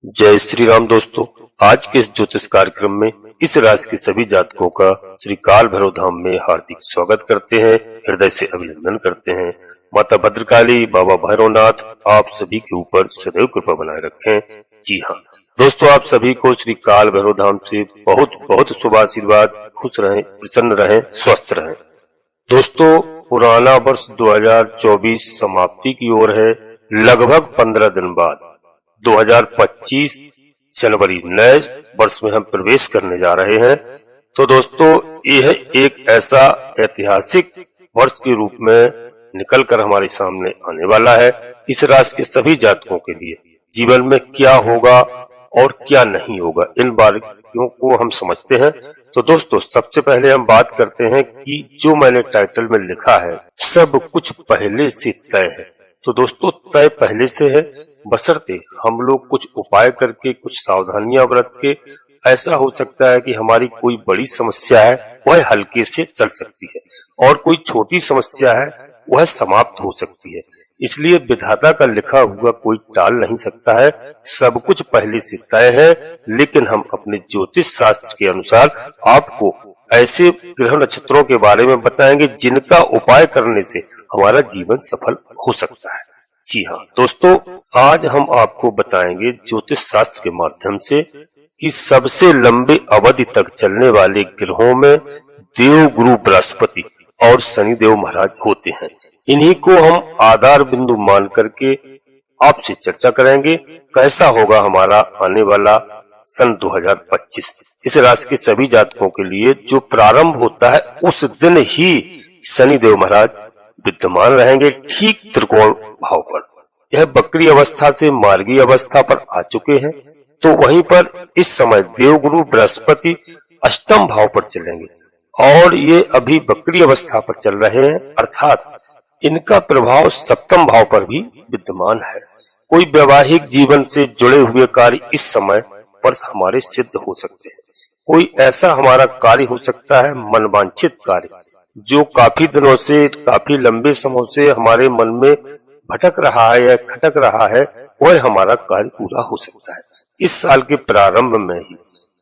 जय श्री राम दोस्तों। आज के इस ज्योतिष कार्यक्रम में इस राशि के सभी जातकों का श्री काल भैरव धाम में हार्दिक स्वागत करते हैं, हृदय से अभिनंदन करते हैं। माता भद्रकाली, बाबा भैरवनाथ आप सभी के ऊपर सदैव कृपा बनाए रखें। जी हाँ दोस्तों, आप सभी को श्री काल भैरव धाम से बहुत बहुत शुभ आशीर्वाद। खुश रहें, प्रसन्न रहें, स्वस्थ रहें। दोस्तों, पुराना वर्ष 2024 समाप्ति की ओर है। लगभग 15 दिन बाद 2025 जनवरी नए वर्ष में हम प्रवेश करने जा रहे हैं। तो दोस्तों, यह एक ऐसा ऐतिहासिक वर्ष के रूप में निकलकर हमारे सामने आने वाला है। इस राशि के सभी जातकों के लिए जीवन में क्या होगा और क्या नहीं होगा, इन बारीकियों को हम समझते हैं। तो दोस्तों, सबसे पहले हम बात करते हैं कि जो मैंने टाइटल में लिखा है सब कुछ पहले से तय है। तो दोस्तों, तय पहले से है, बशर्ते हम लोग कुछ उपाय करके, कुछ सावधानियां बरत के। ऐसा हो सकता है कि हमारी कोई बड़ी समस्या है वह हल्के से टल सकती है और कोई छोटी समस्या है वह समाप्त हो सकती है। इसलिए विधाता का लिखा हुआ कोई टाल नहीं सकता है। सब कुछ पहले से तय है, लेकिन हम अपने ज्योतिष शास्त्र के अनुसार आपको ऐसे ग्रह नक्षत्रों के बारे में बताएंगे जिनका उपाय करने से हमारा जीवन सफल हो सकता है। जी हाँ दोस्तों, आज हम आपको बताएंगे ज्योतिष शास्त्र के माध्यम से कि सबसे लंबे अवधि तक चलने वाले ग्रहों में देव गुरु बृहस्पति और शनि देव महाराज होते हैं। इन्हीं को हम आधार बिंदु मान करके आपसे चर्चा करेंगे कैसा होगा हमारा आने वाला सन 2025। इस राशि के सभी जातकों के लिए जो प्रारंभ होता है उस दिन ही शनि देव महाराज विद्यमान रहेंगे, ठीक त्रिकोण भाव पर। यह बकरी अवस्था से मार्गी अवस्था पर आ चुके हैं। तो वहीं पर इस समय देवगुरु बृहस्पति अष्टम भाव पर चलेंगे और ये अभी बकरी अवस्था पर चल रहे हैं, अर्थात इनका प्रभाव सप्तम भाव पर भी विद्यमान है। कोई वैवाहिक जीवन से जुड़े हुए कार्य इस समय पर हमारे सिद्ध हो सकते हैं। कोई ऐसा हमारा कार्य हो सकता है, मनवांछित कार्य, जो काफी दिनों से, काफी लंबे समय से हमारे मन में भटक रहा है या खटक रहा है, वह हमारा कार्य पूरा हो सकता है इस साल के प्रारंभ में ही।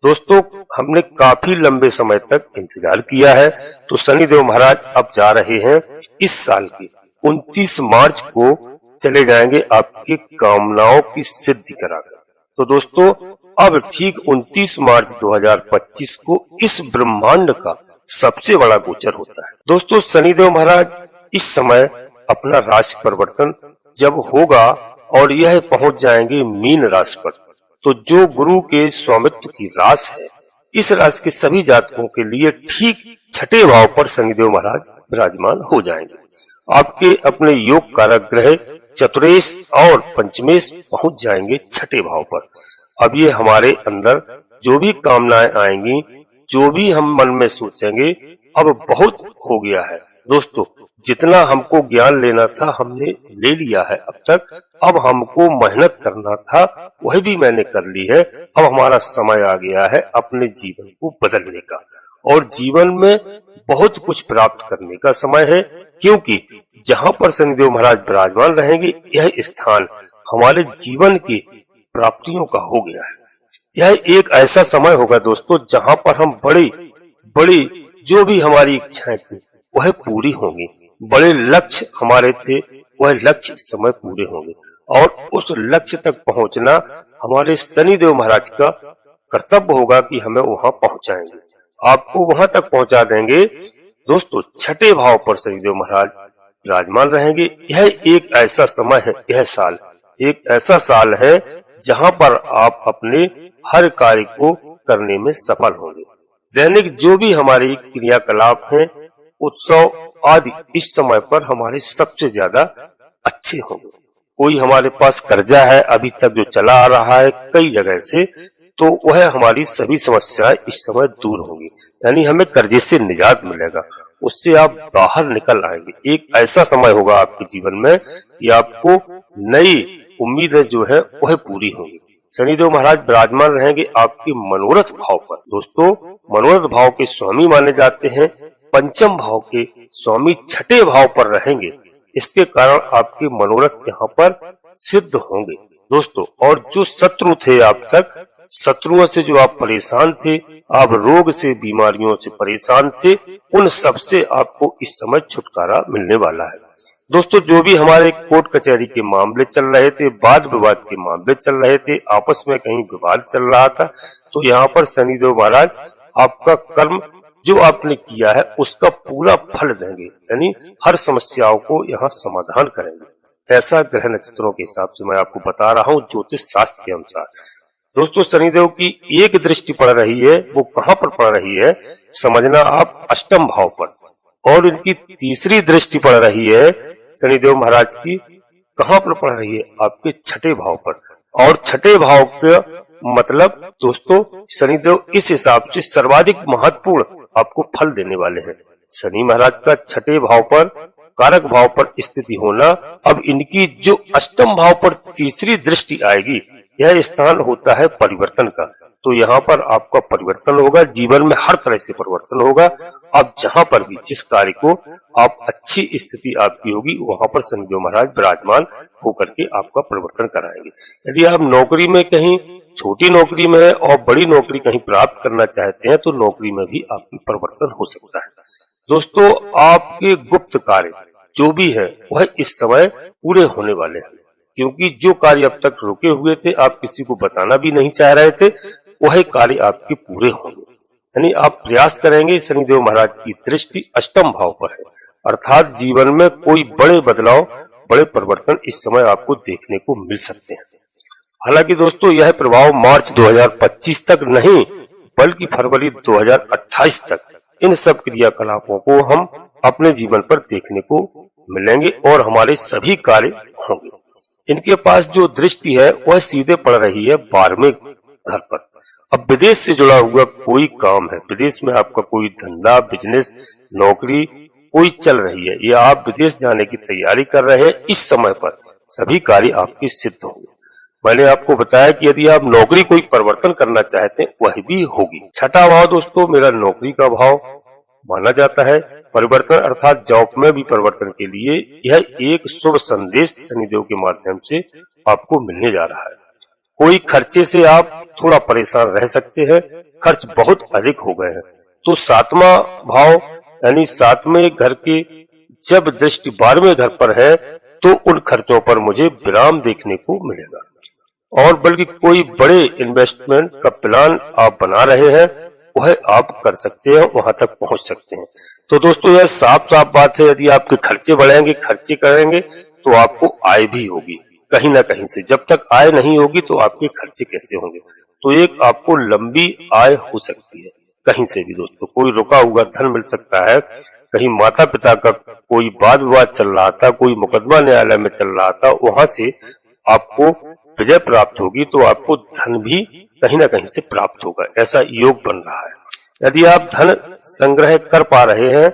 दोस्तों, हमने काफी लंबे समय तक इंतजार किया है। तो शनि देव महाराज अब जा रहे हैं इस साल के 29 मार्च को चले जाएंगे आपकी कामनाओं की सिद्धि कराकर। तो दोस्तों, अब ठीक 29 मार्च 2025 को इस ब्रह्मांड का सबसे बड़ा गोचर होता है। दोस्तों, शनिदेव महाराज इस समय अपना राशि परिवर्तन जब होगा और यह पहुंच जाएंगे मीन राशि पर, तो जो गुरु के स्वामित्व की राशि है, इस राशि के सभी जातकों के लिए ठीक छठे भाव पर शनिदेव महाराज विराजमान हो जाएंगे। आपके अपने योग कारक ग्रह चतुरेश और पंचमेश पहुंच जाएंगे छठे भाव पर। अब ये हमारे अंदर जो भी कामनाएं आएंगी, जो भी हम मन में सोचेंगे, अब बहुत हो गया है दोस्तों। जितना हमको ज्ञान लेना था हमने ले लिया है अब तक। अब हमको मेहनत करना था वह भी मैंने कर ली है। अब हमारा समय आ गया है अपने जीवन को बदलने का और जीवन में बहुत कुछ प्राप्त करने का समय है, क्योंकि जहाँ पर शनिदेव महाराज विराजमान रहेंगे यह स्थान हमारे जीवन की प्राप्तियों का हो गया है। यह एक ऐसा समय होगा दोस्तों जहाँ पर हम बड़ी बड़ी जो भी हमारी इच्छाएं थी वह पूरी होंगी। बड़े लक्ष्य हमारे थे वह लक्ष्य इस समय पूरे होंगे और उस लक्ष्य तक पहुंचना हमारे शनिदेव महाराज का कर्तव्य होगा कि हमें वहां पहुंचाएंगे, आपको वहां तक पहुंचा देंगे। दोस्तों, छठे भाव पर शनिदेव महाराज विराजमान रहेंगे। यह एक ऐसा समय है, यह साल एक ऐसा साल है जहां पर आप अपने हर कार्य को करने में सफल होंगे। दैनिक जो भी हमारी क्रियाकलाप हैं, उत्सव आदि इस समय पर हमारे सबसे ज्यादा अच्छे होंगे। कोई हमारे पास कर्जा है अभी तक जो चला आ रहा है कई जगह से, तो वह हमारी सभी समस्याएं इस समय दूर होंगी। यानी हमें कर्जे से निजात मिलेगा, उससे आप बाहर निकल आएंगे। एक ऐसा समय होगा आपके जीवन में कि आपको नई उम्मीदें जो है वह पूरी होंगी। शनिदेव महाराज विराजमान रहेंगे आपके मनोरथ भाव पर। दोस्तों, मनोरथ भाव के स्वामी माने जाते हैं। पंचम भाव के स्वामी छठे भाव पर रहेंगे। इसके कारण आपके मनोरथ यहाँ पर सिद्ध होंगे। दोस्तों। और जो शत्रु थे आप तक, शत्रुओं से जो आप परेशान थे, आप रोग से, बीमारियों से परेशान थे, उन सब से आपको इस समय छुटकारा मिलने वाला है। दोस्तों, जो भी हमारे कोर्ट कचहरी के मामले चल रहे थे, वाद विवाद के मामले चल रहे थे, आपस में कहीं विवाद चल रहा था, तो यहाँ पर शनिदेव महाराज आपका कर्म जो आपने किया है उसका पूरा फल देंगे, यानी हर समस्याओं को यहाँ समाधान करेंगे। ऐसा ग्रह नक्षत्रों के हिसाब से मैं आपको बता रहा हूँ ज्योतिष शास्त्र के अनुसार। दोस्तों, शनिदेव की एक दृष्टि पड़ रही है, वो कहाँ पर पड़ रही है समझना आप, अष्टम भाव पर। और इनकी तीसरी दृष्टि पड़ रही है शनिदेव महाराज की, कहाँ पर पड़ रही है, आपके छठे भाव पर। और छठे भाव का मतलब दोस्तों, शनिदेव इस हिसाब से सर्वाधिक महत्वपूर्ण आपको फल देने वाले हैं। शनि महाराज का छठे भाव पर, कारक भाव पर स्थिति होना, अब इनकी जो अष्टम भाव पर तीसरी दृष्टि आएगी, यह स्थान होता है परिवर्तन का। तो यहाँ पर आपका परिवर्तन होगा, जीवन में हर तरह से परिवर्तन होगा। आप जहाँ पर भी जिस कार्य को आप अच्छी स्थिति आपकी होगी, वहां पर शनिदेव महाराज विराजमान होकर के आपका परिवर्तन कराएंगे। यदि आप नौकरी में कहीं छोटी नौकरी में है और बड़ी नौकरी कहीं प्राप्त करना चाहते हैं, तो नौकरी में भी आपकी परिवर्तन हो सकता है। दोस्तों, आपके गुप्त कार्य जो भी है वह इस समय पूरे होने वाले हैं, क्योंकि जो कार्य अब तक रुके हुए थे, आप किसी को बताना भी नहीं चाह रहे थे, वह कार्य आपके पूरे होंगे। यानी आप प्रयास करेंगे। शनिदेव महाराज की दृष्टि अष्टम भाव पर है, अर्थात जीवन में कोई बड़े बदलाव, बड़े परिवर्तन इस समय आपको देखने को मिल सकते हैं। हालांकि दोस्तों, यह प्रभाव मार्च 2025 तक नहीं, बल्कि फरवरी 2028 तक इन सब क्रियाकलापों को हम अपने जीवन पर देखने को मिलेंगे और हमारे सभी कार्य होंगे। इनके पास जो दृष्टि है वह सीधे पड़ रही है 12वें घर पर। अब विदेश से जुड़ा हुआ कोई काम है, विदेश में आपका कोई धंधा, बिजनेस, नौकरी कोई चल रही है, या आप विदेश जाने की तैयारी कर रहे हैं, इस समय पर सभी कार्य आपके सिद्ध होंगे। मैंने आपको बताया कि यदि आप नौकरी कोई परिवर्तन करना चाहते हैं, वह भी होगी। छठा भाव दोस्तों मेरा नौकरी का भाव माना जाता है। परिवर्तन अर्थात जॉब में भी परिवर्तन के लिए यह एक शुभ संदेश शनिदेव के माध्यम से आपको मिलने जा रहा है। कोई खर्चे से आप थोड़ा परेशान रह सकते हैं, खर्च बहुत अधिक हो गए हैं, तो सातवां भाव यानी सातवें घर की जब दृष्टि 12वें घर पर है, तो उन खर्चों पर मुझे विराम देखने को मिलेगा। और बल्कि कोई बड़े इन्वेस्टमेंट का प्लान आप बना रहे हैं, वह आप कर सकते हैं, वहां तक पहुंच सकते हैं। तो दोस्तों, यह साफ साफ बात है, यदि आपके खर्चे बढ़ेंगे, खर्चे करेंगे, तो आपको आय भी होगी कहीं ना कहीं से। जब तक आय नहीं होगी तो आपके खर्चे कैसे होंगे? तो एक आपको लंबी आय हो सकती है कहीं से भी दोस्तों। कोई रुका हुआ धन मिल सकता है, कहीं माता पिता का कोई वाद विवाद चल रहा था, कोई मुकदमा न्यायालय में चल रहा था, वहां से आपको विजय प्राप्त होगी, तो आपको धन भी कहीं ना कहीं से प्राप्त होगा, ऐसा योग बन रहा है। यदि आप धन संग्रह कर पा रहे हैं,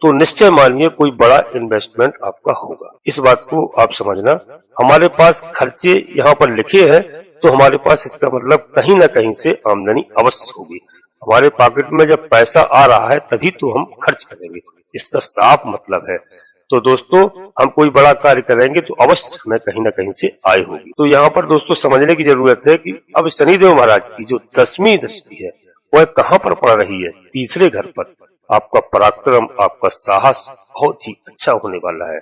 तो निश्चय मानिए कोई बड़ा इन्वेस्टमेंट आपका होगा। इस बात को आप समझना। हमारे पास खर्चे यहाँ पर लिखे हैं, तो हमारे पास इसका मतलब कहीं ना कहीं से आमदनी अवश्य होगी। हमारे पॉकेट में जब पैसा आ रहा है, तभी तो हम खर्च करेंगे, इसका साफ मतलब है। तो दोस्तों, हम कोई बड़ा कार्य करेंगे तो अवश्य हमें कहीं ना कहीं से आय होगी। तो यहाँ पर दोस्तों समझने की जरूरत है कि अब शनिदेव महाराज की जो 10वीं दृष्टि है, वह कहाँ पर पड़ रही है? तीसरे घर पर। आपका पराक्रम, आपका साहस बहुत ही अच्छा होने वाला है।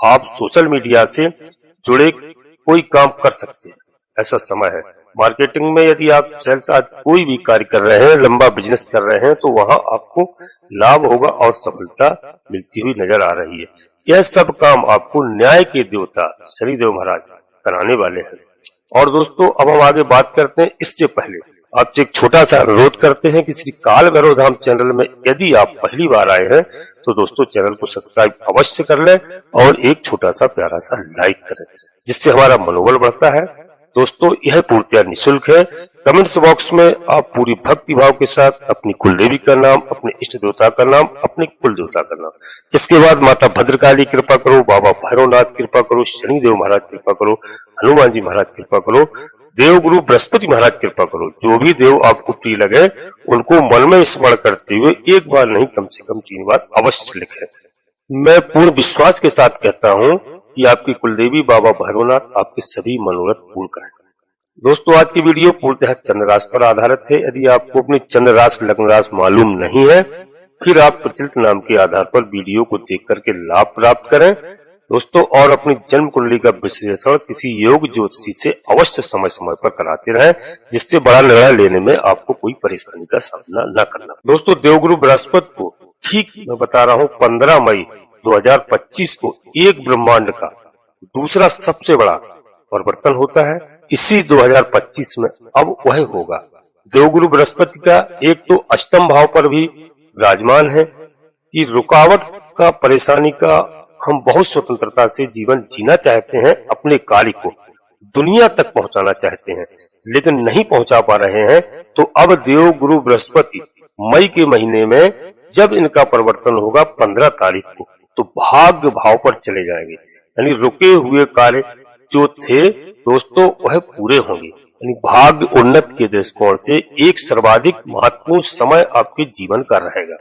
आप सोशल मीडिया से जुड़े कोई काम कर सकते हैं, ऐसा समय है। मार्केटिंग में यदि आप सेल्स आज कोई भी कार्य कर रहे हैं, लंबा बिजनेस कर रहे हैं, तो वहां आपको लाभ होगा और सफलता मिलती हुई नजर आ रही है। यह सब काम आपको न्याय के देवता शनिदेव महाराज कराने वाले हैं। और दोस्तों, अब हम आगे बात करते हैं। इससे पहले आपसे एक छोटा सा अनुरोध करते हैं कि श्री काल भैरव धाम चैनल में यदि आप पहली बार आए हैं, तो दोस्तों चैनल को सब्सक्राइब अवश्य कर लें और एक छोटा सा प्यारा सा लाइक करें, जिससे हमारा मनोबल बढ़ता है। दोस्तों, यह पूर्णतः निःशुल्क है। कमेंट्स बॉक्स में आप पूरी भक्ति भाव के साथ अपनी कुल देवी का नाम, अपने इष्ट देवता का नाम, अपने कुल देवता का नाम, इसके बाद माता भद्रकाली कृपा करो, बाबा भैरवनाथ कृपा करो, शनि देव महाराज कृपा करो, हनुमान जी महाराज कृपा करो, देव गुरु बृहस्पति महाराज कृपा करो, जो भी देव आपको प्रिय लगे उनको मन में स्मरण करते हुए एक बार नहीं कम से कम 3 बार अवश्य लिखें। मैं पूर्ण विश्वास के साथ कहता हूँ कि आपकी कुलदेवी बाबा भैरवनाथ आपके सभी मनोरथ पूर्ण करें। दोस्तों, आज की वीडियो पूर्णतः चंद्र राशि पर आधारित है। यदि आपको अपनी चंद्र राशि लग्न राशि मालूम नहीं है, फिर आप प्रचलित नाम के आधार पर वीडियो को देख करके लाभ प्राप्त करें दोस्तों, और अपनी जन्म कुंडली का विश्लेषण किसी योग ज्योतिषी से अवश्य समय समय पर कराते रहें, जिससे बड़ा निर्णय लेने में आपको कोई परेशानी का सामना न करना। दोस्तों, देवगुरु बृहस्पति को ठीक मैं बता रहा हूँ 15 मई 2025 को एक ब्रह्मांड का दूसरा सबसे बड़ा परिवर्तन होता है। इसी 2025 में अब वह होगा। देवगुरु बृहस्पति का एक तो अष्टम भाव पर भी विराजमान है कि रुकावट का, परेशानी का, हम बहुत स्वतंत्रता से जीवन जीना चाहते हैं, अपने कार्य को दुनिया तक पहुंचाना चाहते हैं, लेकिन नहीं पहुंचा पा रहे हैं। तो अब देव गुरु बृहस्पति मई के महीने में जब इनका परिवर्तन होगा 15 तारीख को, तो भाग्य भाव पर चले जाएंगे, यानी रुके हुए कार्य जो थे दोस्तों वह पूरे होंगे। यानी भाग्य उन्नत के दृष्टिकोण से एक सर्वाधिक महत्वपूर्ण समय आपके जीवन का रहेगा।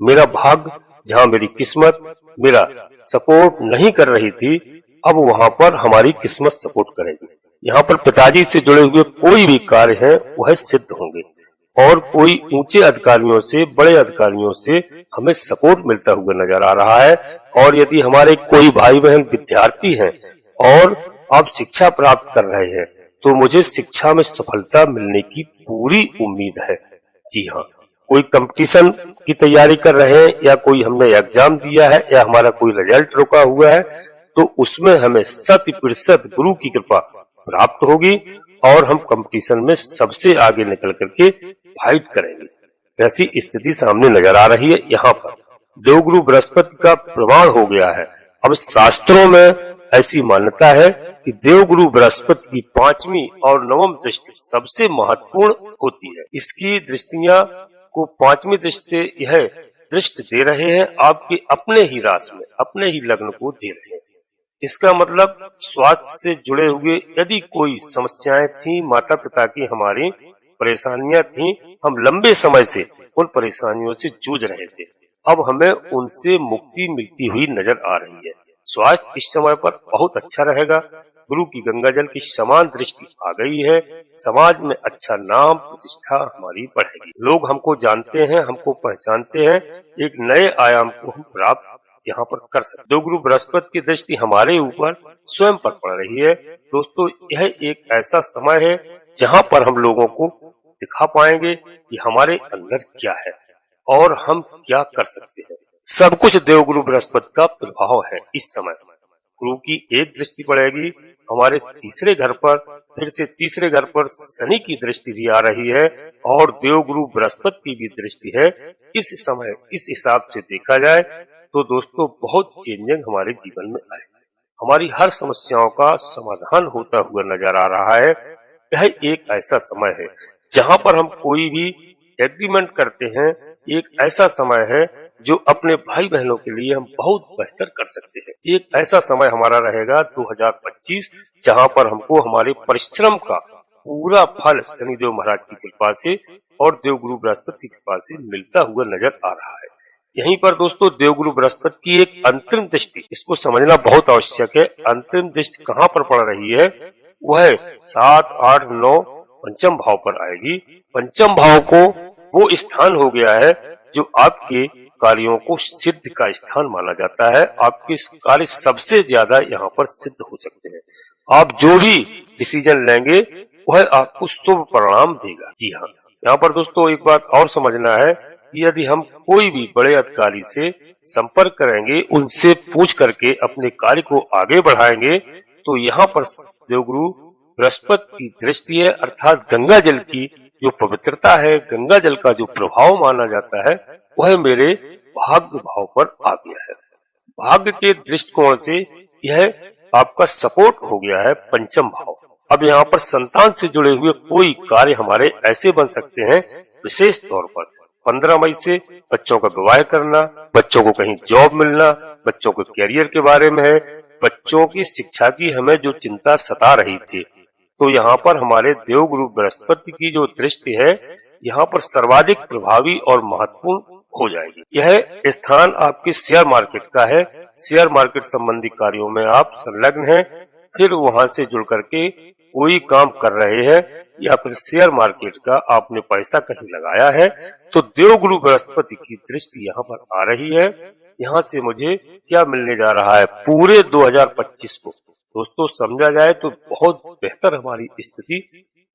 मेरा भाग्य, जहाँ मेरी किस्मत मेरा सपोर्ट नहीं कर रही थी, अब वहाँ पर हमारी किस्मत सपोर्ट करेगी। यहाँ पर पिताजी से जुड़े हुए कोई भी कार्य है वह सिद्ध होंगे, और कोई ऊंचे अधिकारियों से, बड़े अधिकारियों से हमें सपोर्ट मिलता हुआ नजर आ रहा है। और यदि हमारे कोई भाई बहन विद्यार्थी हैं और आप शिक्षा प्राप्त कर रहे हैं, तो मुझे शिक्षा में सफलता मिलने की पूरी उम्मीद है। जी हाँ, कोई कंपटीशन की तैयारी कर रहे हैं, या कोई हमने एग्जाम दिया है, या हमारा कोई रिजल्ट रुका हुआ है, तो उसमें हमें 100% गुरु की कृपा प्राप्त होगी और हम कंपटीशन में सबसे आगे निकल करके फाइट करेंगे। ऐसी स्थिति सामने नजर आ रही है। यहाँ पर देवगुरु बृहस्पति का प्रमाण हो गया है। अब शास्त्रों में ऐसी मान्यता है कि देवगुरु बृहस्पति की 5वीं और 9वीं दृष्टि सबसे महत्वपूर्ण होती है। इसकी दृष्टियां को 5वीं दृष्टि से यह दृष्टि दे रहे हैं आपके अपने ही राशि में, अपने ही लग्न को दे रहे हैं। इसका मतलब स्वास्थ्य से जुड़े हुए यदि कोई समस्याएं थी, माता पिता की हमारी परेशानियां थी, हम लंबे समय से उन परेशानियों से जूझ रहे थे, अब हमें उनसे मुक्ति मिलती हुई नजर आ रही है। स्वास्थ्य इस समय पर बहुत अच्छा रहेगा। गुरु की गंगा जल की समान दृष्टि आ गई है। समाज में अच्छा नाम प्रतिष्ठा हमारी बढ़ेगी। लोग हमको जानते हैं, हमको पहचानते हैं। एक नए आयाम को हम प्राप्त यहाँ पर कर सकते। देवगुरु बृहस्पति की दृष्टि हमारे ऊपर स्वयं पर पड़ रही है दोस्तों। यह एक ऐसा समय है जहाँ पर हम लोगों को दिखा पाएंगे कि हमारे अंदर क्या है और हम क्या कर सकते हैं। सब कुछ देवगुरु बृहस्पति का प्रभाव है। इस समय गुरु की एक दृष्टि पड़ेगी हमारे तीसरे घर पर, फिर से तीसरे घर पर शनि की दृष्टि भी आ रही है, और देवगुरु बृहस्पति की भी दृष्टि है। इस समय इस हिसाब से देखा जाए तो दोस्तों बहुत चेंजिंग हमारे जीवन में आए, हमारी हर समस्याओं का समाधान होता हुआ नजर आ रहा है। यह एक ऐसा समय है जहाँ पर हम कोई भी एग्रीमेंट करते हैं। एक ऐसा समय है जो अपने भाई बहनों के लिए हम बहुत बेहतर कर सकते हैं। एक ऐसा समय हमारा रहेगा 2025, जहां पर हमको हमारे परिश्रम का पूरा फल शनिदेव महाराज की कृपा से और देवगुरु बृहस्पति की कृपा से मिलता हुआ नजर आ रहा है। यहीं पर दोस्तों देवगुरु बृहस्पति की एक अंतरिम दृष्टि, इसको समझना बहुत आवश्यक है। अंतरिम दृष्टि कहाँ पर पड़ रही है? वह 7, 8, 9 पंचम भाव पर आएगी। पंचम भाव को वो स्थान हो गया है जो आपके कार्यों को सिद्ध का स्थान माना जाता है। आपके कार्य सबसे ज्यादा यहाँ पर सिद्ध हो सकते हैं। आप जो भी डिसीजन लेंगे वह आपको शुभ परिणाम देगा। जी हाँ, यहाँ पर दोस्तों एक बात और समझना है कि यदि हम कोई भी बड़े अधिकारी से संपर्क करेंगे, उनसे पूछ करके अपने कार्य को आगे बढ़ाएंगे, तो यहाँ पर देवगुरु बृहस्पति की दृष्टि है, अर्थात गंगा जल की जो पवित्रता है, गंगा जल का जो प्रभाव माना जाता है, वह मेरे भाग्य भाव पर आ गया है। भाग्य के दृष्टिकोण से यह आपका सपोर्ट हो गया है पंचम भाव। अब यहाँ पर संतान से जुड़े हुए कोई कार्य हमारे ऐसे बन सकते हैं, विशेष तौर पर 15 मई से बच्चों का विवाह करना, बच्चों को कहीं जॉब मिलना, बच्चों के कैरियर के बारे में है, बच्चों की शिक्षा की हमें जो चिंता सता रही थी, तो यहाँ पर हमारे देवगुरु बृहस्पति की जो दृष्टि है, यहाँ पर सर्वाधिक प्रभावी और महत्वपूर्ण हो जाएगी। यह स्थान आपके शेयर मार्केट का है। शेयर मार्केट संबंधी कार्यों में आप संलग्न हैं, फिर वहां से जुड़ करके कोई काम कर रहे हैं या फिर शेयर मार्केट का आपने पैसा कहीं लगाया है, तो देवगुरु बृहस्पति की दृष्टि यहाँ पर आ रही है। यहाँ से मुझे क्या मिलने जा रहा है पूरे 2025 को। दोस्तों समझा जाए तो बहुत बेहतर हमारी स्थिति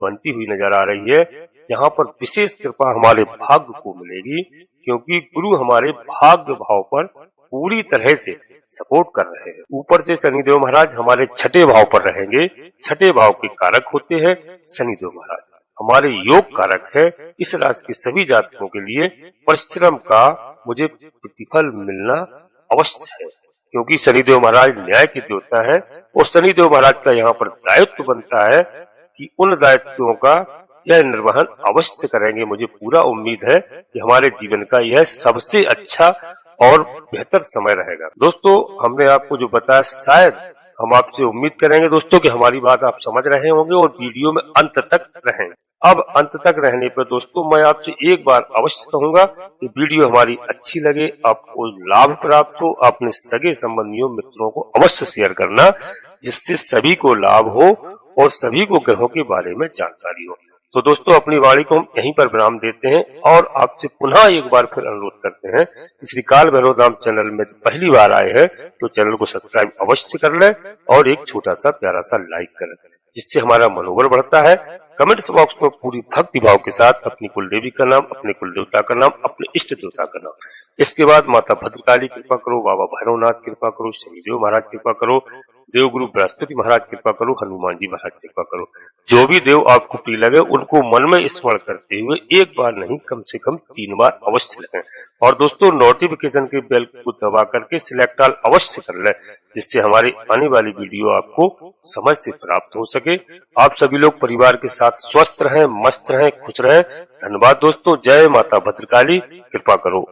बनती हुई नजर आ रही है, जहाँ पर विशेष कृपा हमारे भाग्य को मिलेगी, क्योंकि गुरु हमारे भाग्य भाव पर पूरी तरह से सपोर्ट कर रहे हैं। ऊपर से शनिदेव महाराज हमारे छठे भाव पर रहेंगे। छठे भाव के कारक होते हैं शनिदेव महाराज, हमारे योग कारक है। इस राशि के सभी जातकों के लिए परिश्रम का मुझे प्रतिफल मिलना अवश्य है, क्योंकि शनिदेव महाराज न्याय के देवता है और शनिदेव महाराज का यहाँ पर दायित्व बनता है कि उन दायित्वों का यह निर्वहन अवश्य करेंगे। मुझे पूरा उम्मीद है कि हमारे जीवन का यह सबसे अच्छा और बेहतर समय रहेगा। दोस्तों हमने आपको जो बताया, शायद हम आपसे उम्मीद करेंगे दोस्तों कि हमारी बात आप समझ रहे होंगे और वीडियो में अंत तक रहेंगे। अब अंत तक रहने पर दोस्तों मैं आपसे एक बार अवश्य कहूंगा कि वीडियो हमारी अच्छी लगे, आपको लाभ प्राप्त हो, अपने सगे संबंधियों मित्रों को अवश्य शेयर करना, जिससे सभी को लाभ हो और सभी को ग्रहों के बारे में जानकारी हो। तो दोस्तों अपनी वाणी को हम यहीं पर विराम देते हैं और आपसे पुनः एक बार फिर अनुरोध करते हैं कि श्री काल भैरव धाम चैनल में पहली बार आए हैं तो चैनल को सब्सक्राइब अवश्य कर लें और एक छोटा सा प्यारा सा लाइक करें, जिससे हमारा मनोबल बढ़ता है। कमेंट्स बॉक्स में पूरी भक्ति भाव के साथ अपनी कुल देवी का नाम, अपने कुल देवता का नाम, अपने इष्ट देवता का नाम, इसके बाद माता भद्रकाली कृपा करो, बाबा भैरवनाथ कृपा करो, शनिदेव महाराज कृपा करो, देवगुरु बृहस्पति महाराज कृपा करो, हनुमान जी महाराज कृपा करो। जो भी देव आपको प्रिय लगे उनको मन में स्मरण करते हुए एक बार नहीं कम से कम 3 बार अवश्य लिखें। और दोस्तों नोटिफिकेशन के बेल को दबा करके सिलेक्ट ऑल अवश्य कर लें, जिससे हमारी आने वाली वीडियो आपको समझ से प्राप्त हो सके। आप सभी लोग परिवार के साथ स्वस्थ रहें, मस्त रहें, खुश रहें। धन्यवाद दोस्तों। जय माता भद्रकाली, कृपा करो।